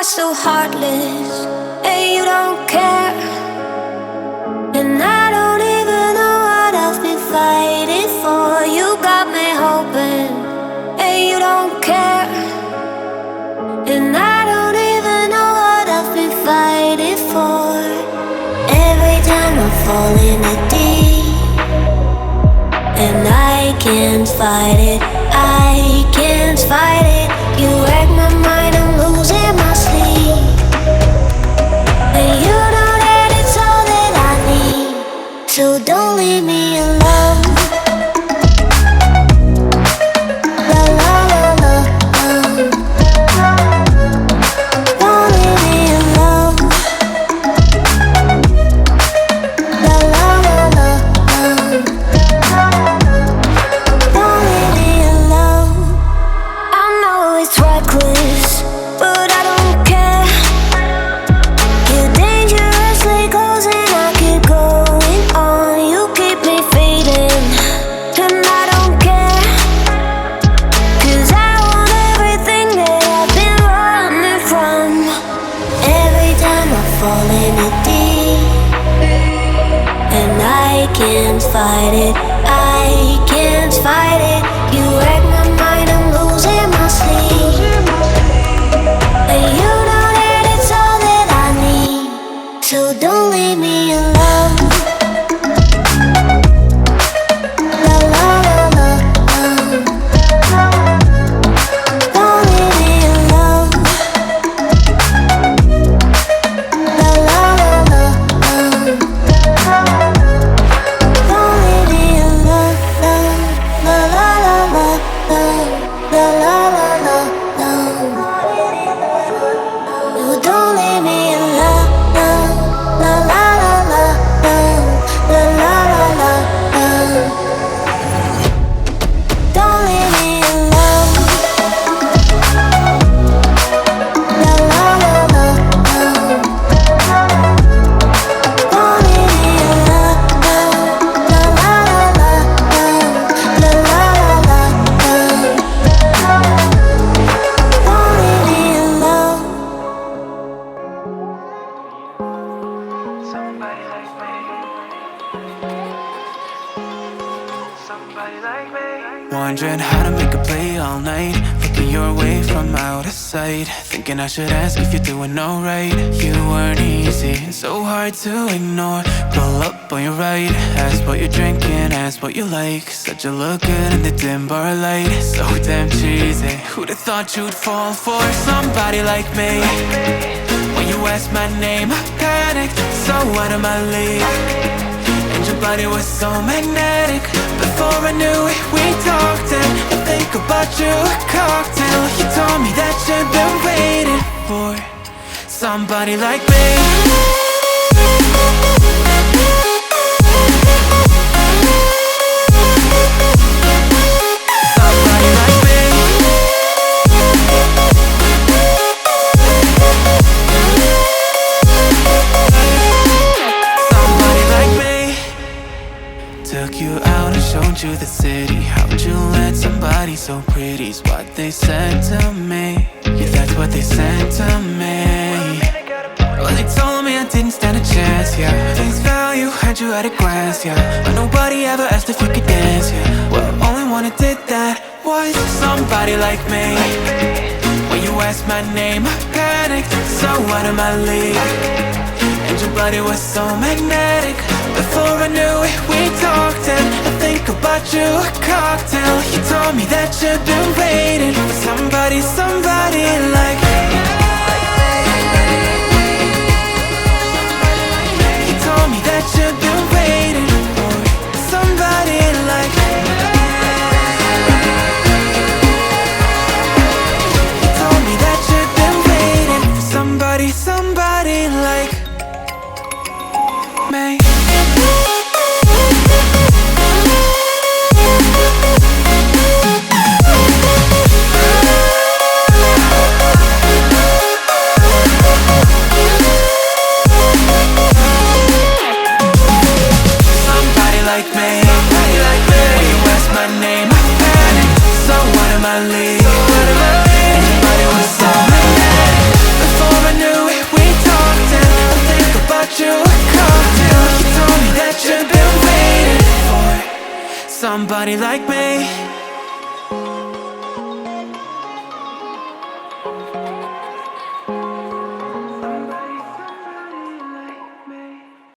are so heartless, and you don't care. And I don't even know what I've been fighting for. You got me hoping, and you don't care. And I don't even know what I've been fighting for. Every time I fall in the deep, and I can't fight it, I can't fight it. You wreck my mind, I'm losing my sleep. And you know that it's all that I need, so don't leave me alone. La la la la, don't leave me alone. La la la la, don't leave me alone. I know it's reckless, but I don't care. You're dangerously close and I keep going on. You keep me fading, and I don't care. 'Cause I want everything that I've been running from. Every time I fall in the deep, and I can't fight it, I can't fight it. You wreck my mind, I'm losing my sleep. And you know that it's all that I need, so don't leave me alone. La la la la, don't leave me alone. La la la la, don't leave me alone. La la la la, la la la la, no, don't leave me alone. La la la la, la la la la, don't leave me alone. La la la la, don't leave me alone. La la la la, la la la la, don't leave me alone. Somebody like me. Somebody like me. Wondering how to make a play all night. Looking your way from out of sight. Thinking I should ask if you're doing alright. You weren't easy, so hard to ignore. Pull up on your right. Ask what you're drinking, ask what you like. Said you look good in the dim bar light. So damn cheesy. Who'd have thought you'd fall for somebody like me? When you asked my name, I panicked, so out of my league. And your body was so magnetic. Before I knew it, we talked and I think about you a cocktail. You told me that you've been waiting for somebody like me. Somebody like me. Somebody like me. Took you out and showed you the city. How'd you let somebody so pretty's what they said to me? Yeah, that's what they said to me. Well, they told me I didn't stand a chance, yeah. Face value, had you at a glance, yeah. But nobody ever asked if you could dance, yeah. Well, only one who did that was somebody like me. When you asked my name, I panicked, so out of my league. And your body was so magnetic. Before I knew it, we talked and I think about you a cocktail. You told me that you've been waiting for somebody like me. You told me that you've been waiting for somebody like me. You told me that you've been waiting for somebody like me. somebody like me.